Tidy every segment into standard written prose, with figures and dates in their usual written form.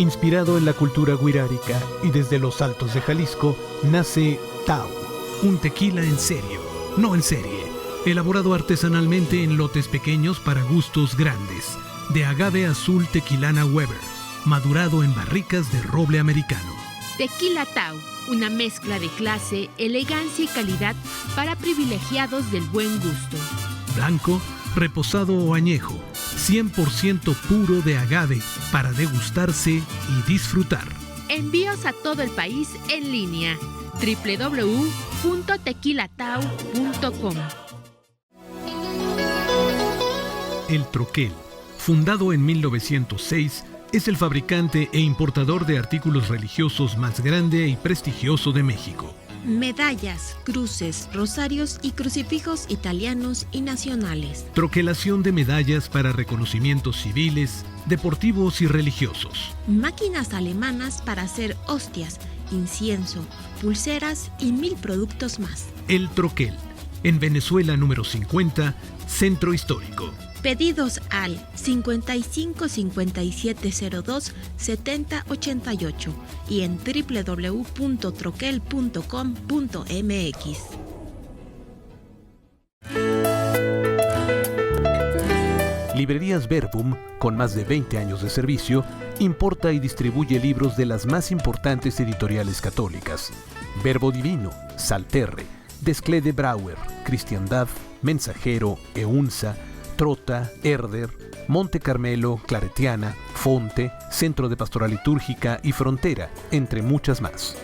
Inspirado en la cultura wixárika y desde los altos de Jalisco, nace Tau, un tequila en serio, no en serie, elaborado artesanalmente en lotes pequeños para gustos grandes, de agave azul tequilana Weber, madurado en barricas de roble americano. Tequila Tau, una mezcla de clase, elegancia y calidad para privilegiados del buen gusto. Blanco, reposado o añejo, 100% puro de agave para degustarse y disfrutar. Envíos a todo el país en línea. www.tequilatau.com. El Troquel, fundado en 1906, es el fabricante e importador de artículos religiosos más grande y prestigioso de México. Medallas, cruces, rosarios y crucifijos italianos y nacionales. Troquelación de medallas para reconocimientos civiles, deportivos y religiosos. Máquinas alemanas para hacer hostias, incienso, pulseras y 1000 productos más. El Troquel, en Venezuela número 50, Centro Histórico. Pedidos al 55 5702 7088 y en www.troquel.com.mx. Librerías Verbum, con más de 20 años de servicio, importa y distribuye libros de las más importantes editoriales católicas: Verbo Divino, Salterre, Desclée Brouwer, Cristiandad, Mensajero, Eunsa, Trota, Herder, Monte Carmelo, Claretiana, Fonte, Centro de Pastoral Litúrgica y Frontera, entre muchas más.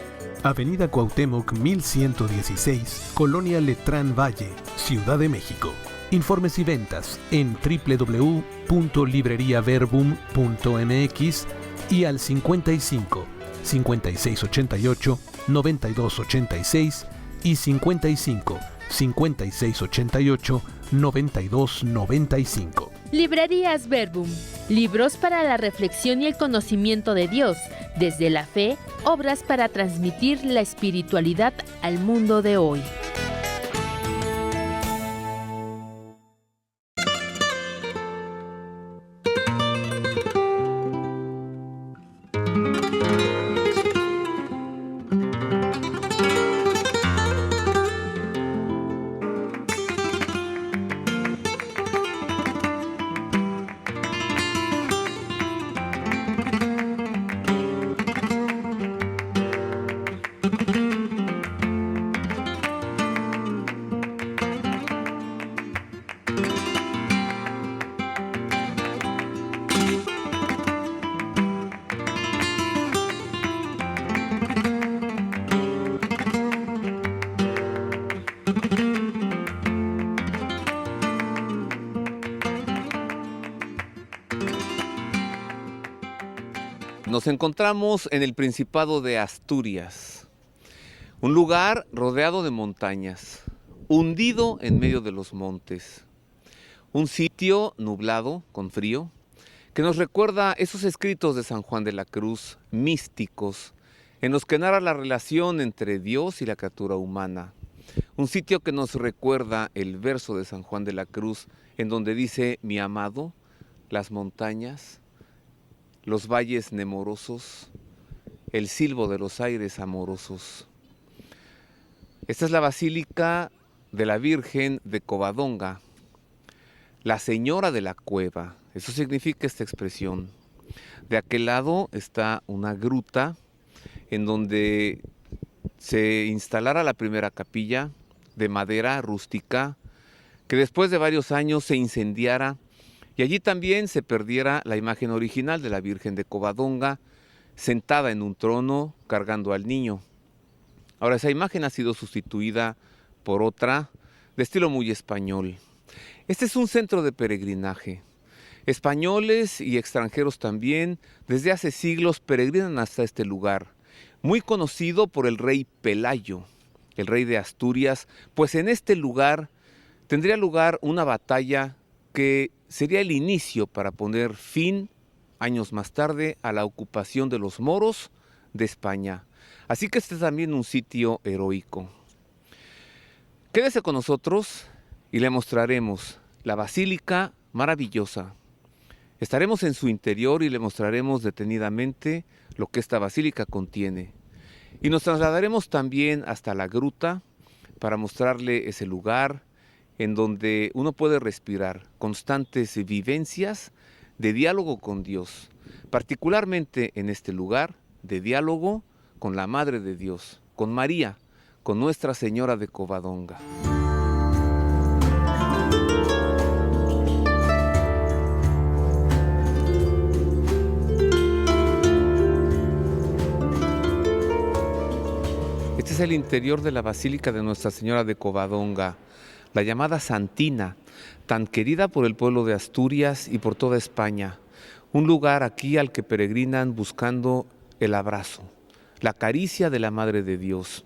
Avenida Cuauhtémoc 1116, Colonia Letrán Valle, Ciudad de México. Informes y ventas en www.libreriaverbum.mx y al 55 5688 9286 y 55 5688 9295. Librerías Verbum. Libros para la reflexión y el conocimiento de Dios. Desde la fe, obras para transmitir la espiritualidad al mundo de hoy. Nos encontramos en el Principado de Asturias, un lugar rodeado de montañas, hundido en medio de los montes, un sitio nublado, con frío, que nos recuerda esos escritos de San Juan de la Cruz, místicos, en los que narra la relación entre Dios y la criatura humana. Un sitio que nos recuerda el verso de San Juan de la Cruz, en donde dice: mi amado, las montañas, los valles nemorosos, el silbo de los aires amorosos. Esta es la Basílica de la Virgen de Covadonga, la Señora de la Cueva. Eso significa esta expresión. De aquel lado está una gruta en donde se instalara la primera capilla de madera rústica, que después de varios años se incendiara y allí también se perdiera la imagen original de la Virgen de Covadonga, sentada en un trono cargando al niño. Ahora esa imagen ha sido sustituida por otra de estilo muy español. Este es un centro de peregrinaje. Españoles y extranjeros también desde hace siglos peregrinan hasta este lugar, muy conocido por el rey Pelayo, el rey de Asturias, pues en este lugar tendría lugar una batalla que sería el inicio para poner fin, años más tarde, a la ocupación de los moros de España. Así que este es también un sitio heroico. Quédese con nosotros y le mostraremos la basílica maravillosa, Estaremos en su interior y le mostraremos detenidamente lo que esta basílica contiene. Y nos trasladaremos también hasta la gruta para mostrarle ese lugar en donde uno puede respirar constantes vivencias de diálogo con Dios, particularmente en este lugar de diálogo con la Madre de Dios, con María, con Nuestra Señora de Covadonga. Este es el interior de la Basílica de Nuestra Señora de Covadonga, la llamada Santina, tan querida por el pueblo de Asturias y por toda España. Un lugar aquí al que peregrinan buscando el abrazo, la caricia de la Madre de Dios.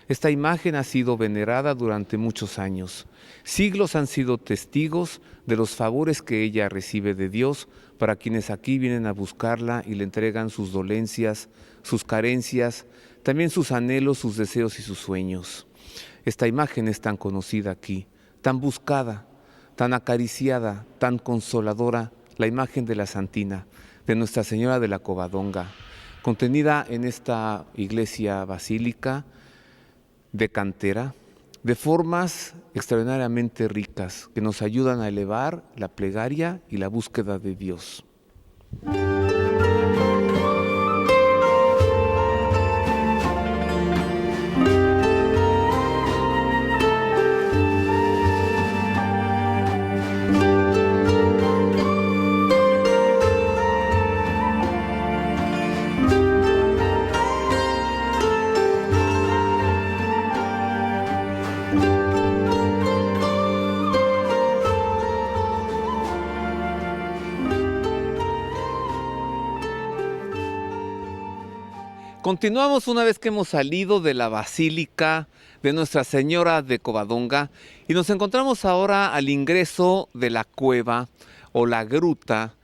Esta imagen ha sido venerada durante muchos años. Siglos han sido testigos de los favores que ella recibe de Dios para quienes aquí vienen a buscarla y le entregan sus dolencias, sus carencias, también sus anhelos, sus deseos y sus sueños. Esta imagen es tan conocida aquí, tan buscada, tan acariciada, tan consoladora, la imagen de la Santina, de Nuestra Señora de la Covadonga, contenida en esta iglesia basílica de cantera, de formas extraordinariamente ricas que nos ayudan a elevar la plegaria y la búsqueda de Dios. Continuamos una vez que hemos salido de la Basílica de Nuestra Señora de Covadonga y nos encontramos ahora al ingreso de la cueva o la gruta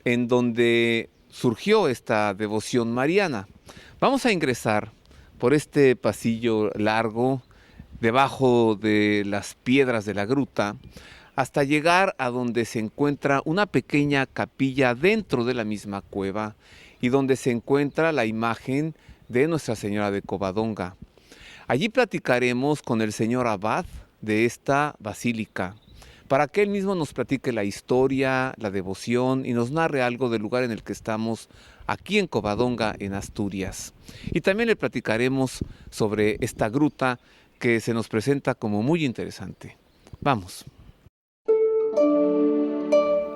en donde surgió esta devoción mariana. Vamos a ingresar por este pasillo largo debajo de las piedras de la gruta hasta llegar a donde se encuentra una pequeña capilla dentro de la misma cueva y donde se encuentra la imagen de Nuestra Señora de Covadonga. Allí platicaremos con el señor abad de esta basílica, para que él mismo nos platique la historia, la devoción y nos narre algo del lugar en el que estamos aquí en Covadonga, en Asturias. Y también le platicaremos sobre esta gruta que se nos presenta como muy interesante. Vamos.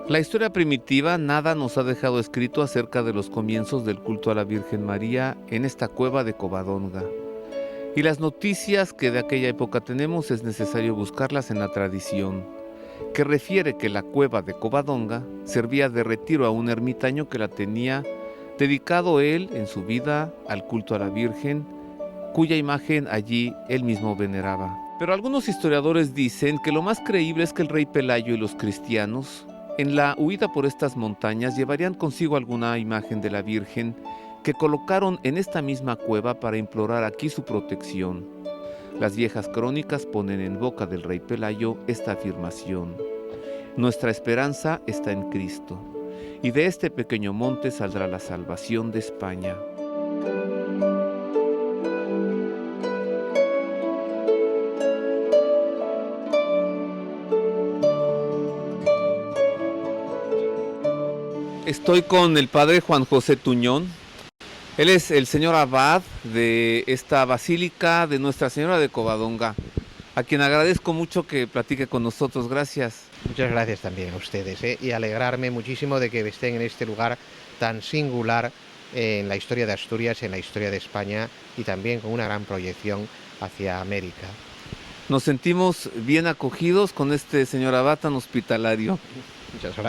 La historia primitiva nada nos ha dejado escrito acerca de los comienzos del culto a la Virgen María en esta cueva de Covadonga. Y las noticias que de aquella época tenemos es necesario buscarlas en la tradición, que refiere que la cueva de Covadonga servía de retiro a un ermitaño que la tenía dedicado él en su vida al culto a la Virgen, cuya imagen allí él mismo veneraba. Pero algunos historiadores dicen que lo más creíble es que el rey Pelayo y los cristianos, en la huida por estas montañas, llevarían consigo alguna imagen de la Virgen que colocaron en esta misma cueva para implorar aquí su protección. Las viejas crónicas ponen en boca del rey Pelayo esta afirmación: nuestra esperanza está en Cristo, y de este pequeño monte saldrá la salvación de España. Estoy con el padre Juan José Tuñón. Él es el señor abad de esta basílica de Nuestra Señora de Covadonga, a quien agradezco mucho que platique con nosotros. Gracias. Muchas gracias también a ustedes, y alegrarme muchísimo de que estén en este lugar tan singular en la historia de Asturias, en la historia de España y también con una gran proyección hacia América. Nos sentimos bien acogidos con este señor abad tan hospitalario.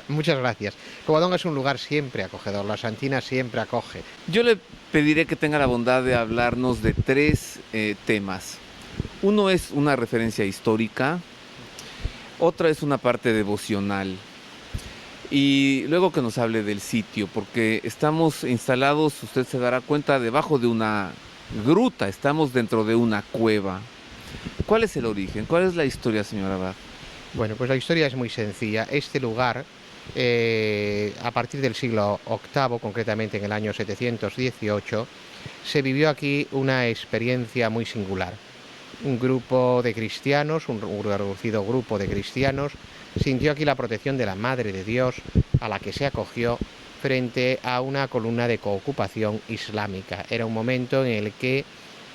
Muchas gracias. Covadonga es un lugar siempre acogedor, la Santina siempre acoge. Yo le pediré que tenga la bondad de hablarnos de tres temas. Uno es una referencia histórica, otra es una parte devocional y luego que nos hable del sitio, porque estamos instalados, usted se dará cuenta, debajo de una gruta, estamos dentro de una cueva. ¿Cuál es el origen? ¿Cuál es la historia, señor abad? Bueno, pues la historia es muy sencilla. Este lugar a partir del siglo VIII, concretamente en el año 718, se vivió aquí una experiencia muy singular. Un grupo de cristianos, un reducido grupo de cristianos, sintió aquí la protección de la Madre de Dios, a la que se acogió frente a una columna de coocupación islámica. Era un momento en el que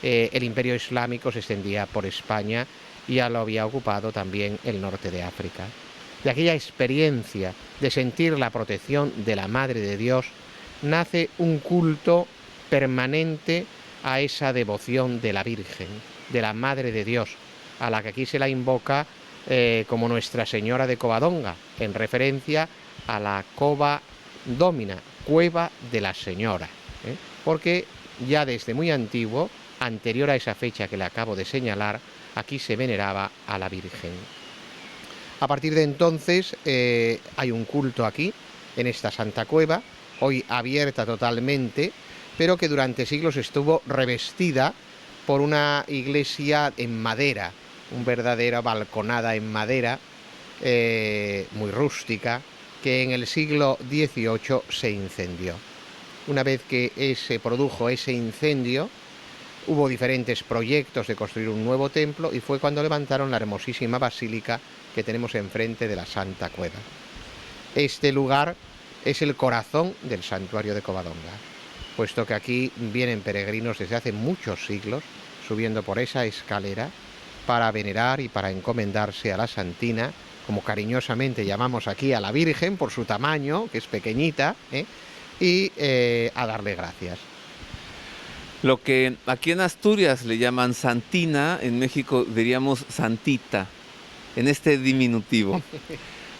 el imperio islámico se extendía por España y ya lo había ocupado también el norte de África. De aquella experiencia de sentir la protección de la Madre de Dios nace un culto permanente a esa devoción de la Virgen, de la Madre de Dios, a la que aquí se la invoca como Nuestra Señora de Covadonga, en referencia a la Cova Dómina, Cueva de la Señora, porque ya desde muy antiguo, anterior a esa fecha que le acabo de señalar, aquí se veneraba a la Virgen. A partir de entonces hay un culto aquí, en esta Santa Cueva, hoy abierta totalmente, pero que durante siglos estuvo revestida por una iglesia en madera, una verdadera balconada en madera, muy rústica, que en el siglo XVIII se incendió. Una vez que se produjo ese incendio, hubo diferentes proyectos de construir un nuevo templo y fue cuando levantaron la hermosísima basílica que tenemos enfrente de la Santa Cueva. Este lugar es el corazón del santuario de Covadonga, puesto que aquí vienen peregrinos desde hace muchos siglos, subiendo por esa escalera, para venerar y para encomendarse a la Santina, como cariñosamente llamamos aquí a la Virgen, por su tamaño, que es pequeñita, y a darle gracias. Lo que aquí en Asturias le llaman Santina, en México diríamos Santita, en este diminutivo.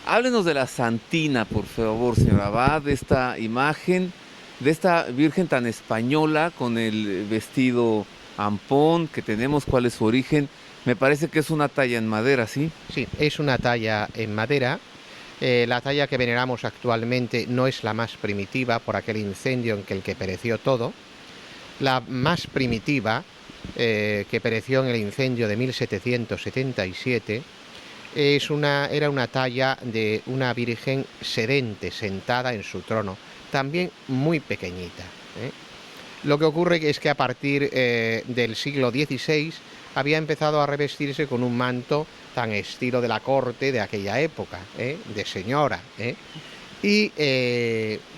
Háblenos de la Santina, por favor, señor Abad, de esta imagen, de esta Virgen tan española, con el vestido ampón que tenemos, cuál es su origen. Me parece que es una talla en madera, ¿sí? Sí, es una talla en madera. La talla que veneramos actualmente no es la más primitiva por aquel incendio en el que pereció todo. La más primitiva, que pereció en el incendio de 1777, era una talla de una virgen sedente, sentada en su trono, también muy pequeñita. Lo que ocurre es que a partir del siglo XVI había empezado a revestirse con un manto tan estilo de la corte de aquella época, de señora. Y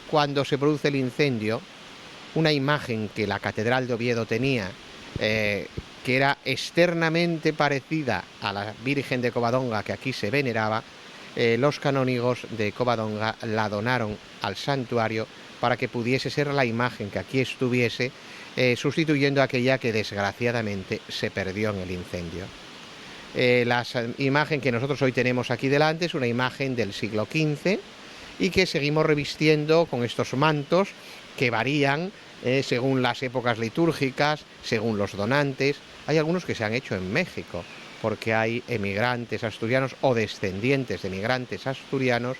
cuando se produce el incendio, una imagen que la Catedral de Oviedo tenía, que era externamente parecida a la Virgen de Covadonga que aquí se veneraba, los canónigos de Covadonga la donaron al santuario para que pudiese ser la imagen que aquí estuviese, sustituyendo aquella que desgraciadamente se perdió en el incendio. La imagen que nosotros hoy tenemos aquí delante es una imagen del siglo XV y que seguimos revistiendo con estos mantos que varían según las épocas litúrgicas, según los donantes. Hay algunos que se han hecho en México, porque hay emigrantes asturianos o descendientes de emigrantes asturianos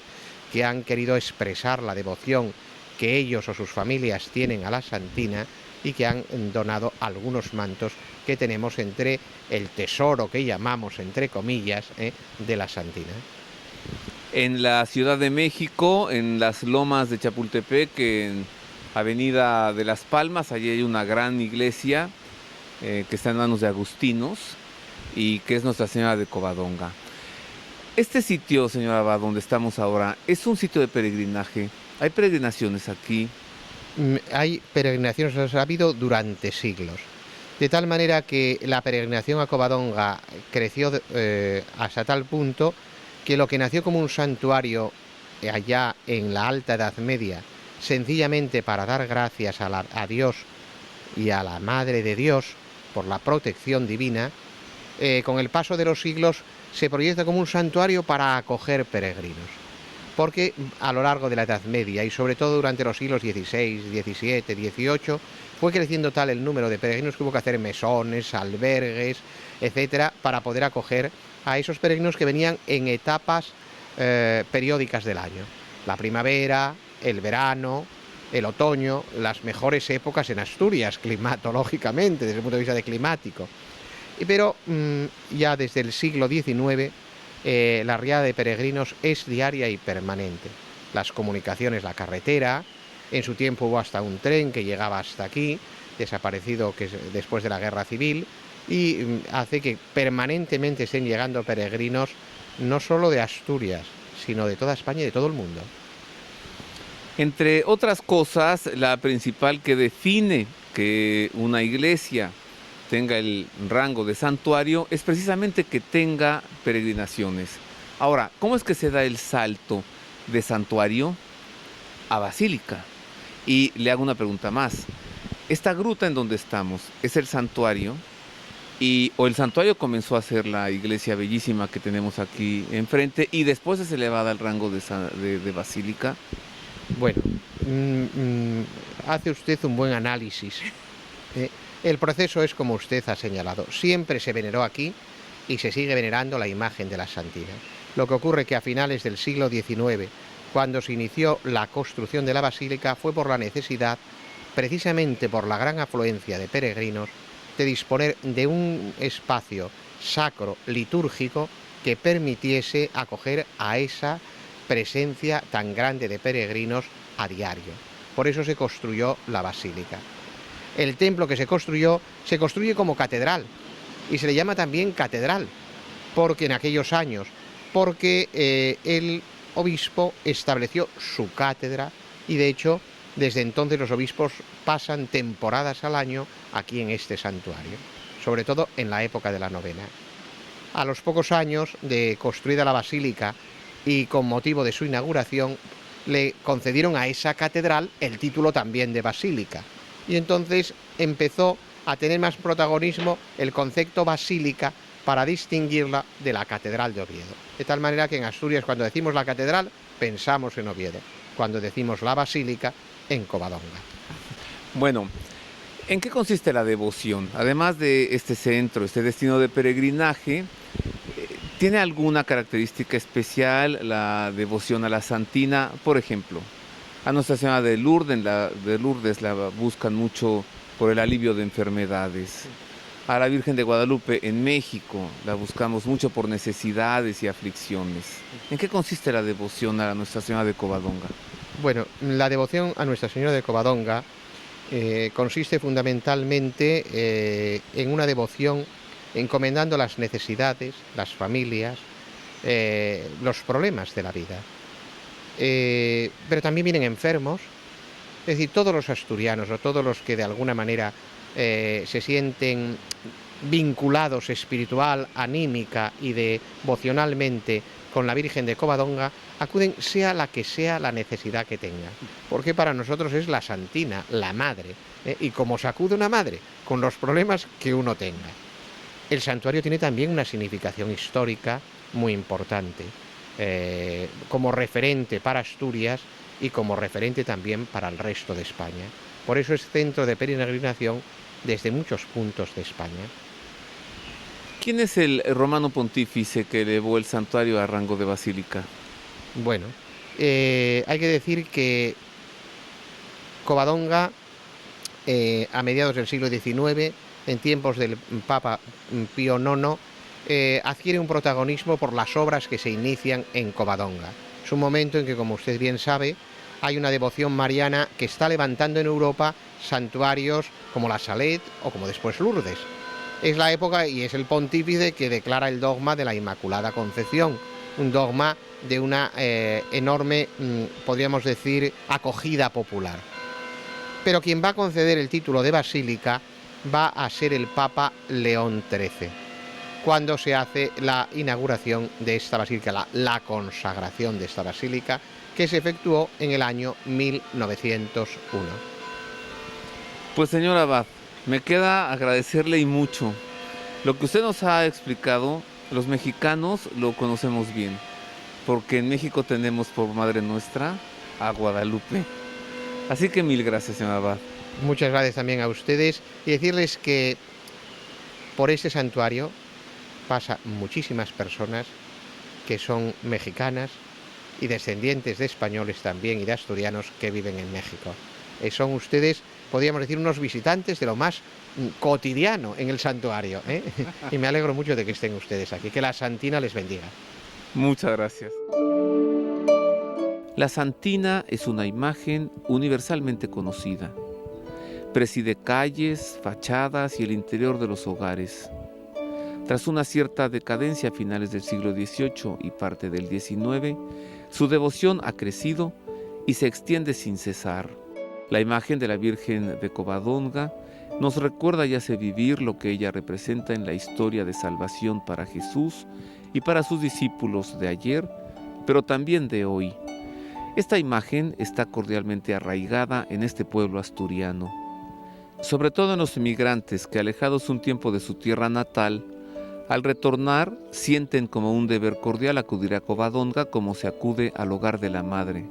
que han querido expresar la devoción que ellos o sus familias tienen a la Santina y que han donado algunos mantos que tenemos entre el tesoro que llamamos, entre comillas, de la Santina. En la Ciudad de México, en las lomas de Chapultepec, en Avenida de las Palmas, allí hay una gran iglesia que está en manos de agustinos y que es Nuestra Señora de Covadonga. Este sitio, señora Abad, donde estamos ahora, es un sitio de peregrinaje. ¿Hay peregrinaciones aquí? Hay peregrinaciones, ha habido durante siglos. De tal manera que la peregrinación a Covadonga creció hasta tal punto que lo que nació como un santuario allá en la Alta Edad Media, sencillamente para dar gracias a Dios y a la Madre de Dios por la protección divina, con el paso de los siglos se proyecta como un santuario para acoger peregrinos. Porque a lo largo de la Edad Media y sobre todo durante los siglos XVI, XVII, XVIII, fue creciendo tal el número de peregrinos que hubo que hacer mesones, albergues, etcétera, para poder acoger a esos peregrinos que venían en etapas periódicas del año. La primavera, el verano, el otoño, las mejores épocas en Asturias, climatológicamente, desde el punto de vista de climático. Pero ya desde el siglo XIX la riada de peregrinos es diaria y permanente. las comunicaciones, la carretera. En su tiempo hubo hasta un tren que llegaba hasta aquí, desaparecido después de la Guerra Civil, y hace que permanentemente estén llegando peregrinos no solo de Asturias, sino de toda España y de todo el mundo. Entre otras cosas, la principal que define que una iglesia tenga el rango de santuario es precisamente que tenga peregrinaciones. Ahora, ¿cómo es que se da el salto de santuario a basílica? Y le hago una pregunta más. Esta gruta en donde estamos, ¿es el santuario? ¿O el santuario comenzó a ser la iglesia bellísima que tenemos aquí enfrente y después es elevada al rango de basílica? Bueno, hace usted un buen análisis. El proceso es como usted ha señalado. Siempre se veneró aquí y se sigue venerando la imagen de la Santina. Lo que ocurre que a finales del siglo XIX, cuando se inició la construcción de la basílica, fue por la necesidad, precisamente por la gran afluencia de peregrinos, de disponer de un espacio sacro, litúrgico, que permitiese acoger a esa presencia tan grande de peregrinos a diario. Por eso se construyó la basílica. El templo que se construye como catedral, y se le llama también catedral, porque en aquellos años, porque el obispo estableció su cátedra y de hecho desde entonces los obispos pasan temporadas al año aquí en este santuario, sobre todo en la época de la novena. A los pocos años de construida la basílica y con motivo de su inauguración, le concedieron a esa catedral el título también de basílica. Y entonces empezó a tener más protagonismo el concepto basílica para distinguirla de la catedral de Oviedo. De tal manera que en Asturias, cuando decimos la catedral, pensamos en Oviedo. Cuando decimos la basílica, en Covadonga. Bueno, ¿en qué consiste la devoción? Además de este centro, este destino de peregrinaje, ¿tiene alguna característica especial la devoción a la Santina? Por ejemplo, a Nuestra Señora de Lourdes la buscan mucho por el alivio de enfermedades. A la Virgen de Guadalupe en México la buscamos mucho por necesidades y aflicciones. ¿En qué consiste la devoción a Nuestra Señora de Covadonga? Bueno, la devoción a Nuestra Señora de Covadonga consiste fundamentalmente en una devoción encomendando las necesidades, las familias, los problemas de la vida. Pero también vienen enfermos, es decir, todos los asturianos o todos los que de alguna manera se sienten vinculados espiritual, anímica y devocionalmente con la Virgen de Covadonga, acuden sea la que sea la necesidad que tengan, porque para nosotros es la Santina, la madre, y como se acude una madre, con los problemas que uno tenga. El santuario tiene también una significación histórica muy importante, como referente para Asturias y como referente también para el resto de España. Por eso es centro de peregrinación desde muchos puntos de España. ¿Quién es el romano pontífice que elevó el santuario a rango de basílica? Bueno, hay que decir que Covadonga, a mediados del siglo XIX, en tiempos del Papa Pío IX, adquiere un protagonismo por las obras que se inician en Covadonga. Es un momento en que, como usted bien sabe, hay una devoción mariana que está levantando en Europa santuarios como la Salet o como después Lourdes. Es la época y es el pontífice que declara el dogma de la Inmaculada Concepción, un dogma de una enorme, podríamos decir, acogida popular. Pero quien va a conceder el título de basílica va a ser el Papa León XIII, cuando se hace la inauguración de esta basílica, la consagración de esta basílica, que se efectuó en el año 1901. Pues señor Abad, me queda agradecerle y mucho. Lo que usted nos ha explicado, los mexicanos lo conocemos bien, porque en México tenemos por Madre Nuestra a Guadalupe. Así que mil gracias, señor Abad. Muchas gracias también a ustedes y decirles que por este santuario pasan muchísimas personas que son mexicanas y descendientes de españoles también y de asturianos que viven en México. Son ustedes, podríamos decir, unos visitantes de lo más cotidiano en el santuario, ¿eh? Y me alegro mucho de que estén ustedes aquí. Que la Santina les bendiga. Muchas gracias. La Santina es una imagen universalmente conocida. Preside calles, fachadas y el interior de los hogares. Tras una cierta decadencia a finales del siglo XVIII y parte del XIX, su devoción ha crecido y se extiende sin cesar. La imagen de la Virgen de Covadonga nos recuerda y hace vivir lo que ella representa en la historia de salvación para Jesús y para sus discípulos de ayer, pero también de hoy. Esta imagen está cordialmente arraigada en este pueblo asturiano, sobre todo en los inmigrantes que, alejados un tiempo de su tierra natal, al retornar sienten como un deber cordial acudir a Covadonga como se acude al hogar de la madre.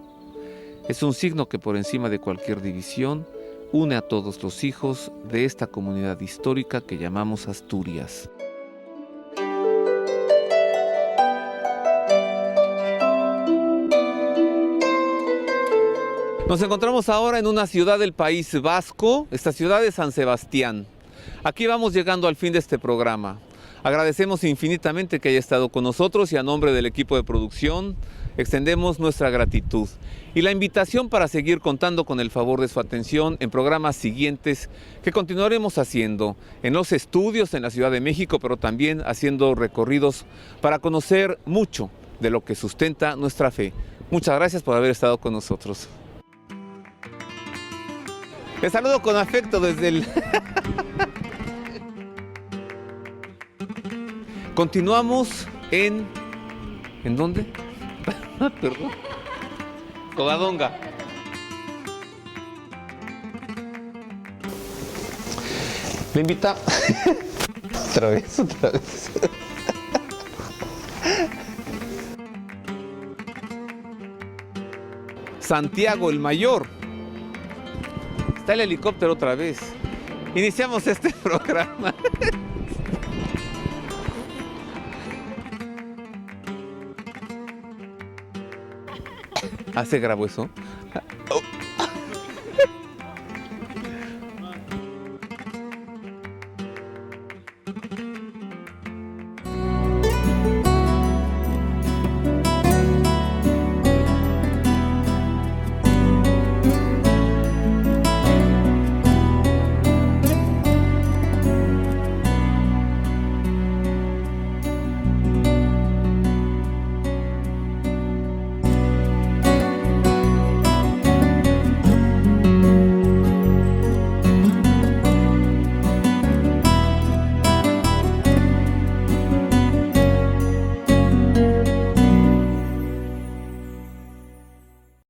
Es un signo que por encima de cualquier división une a todos los hijos de esta comunidad histórica que llamamos Asturias. Nos encontramos ahora en una ciudad del País Vasco, esta ciudad de San Sebastián. Aquí vamos llegando al fin de este programa. Agradecemos infinitamente que haya estado con nosotros y a nombre del equipo de producción extendemos nuestra gratitud y la invitación para seguir contando con el favor de su atención en programas siguientes que continuaremos haciendo en los estudios en la Ciudad de México, pero también haciendo recorridos para conocer mucho de lo que sustenta nuestra fe. Muchas gracias por haber estado con nosotros. Les saludo con afecto desde el... Continuamos en... ¿En dónde? Perdón. Covadonga. Le invita... otra vez. Santiago el Mayor. Está el helicóptero otra vez. Iniciamos este programa. ¿Ah, se grabó eso?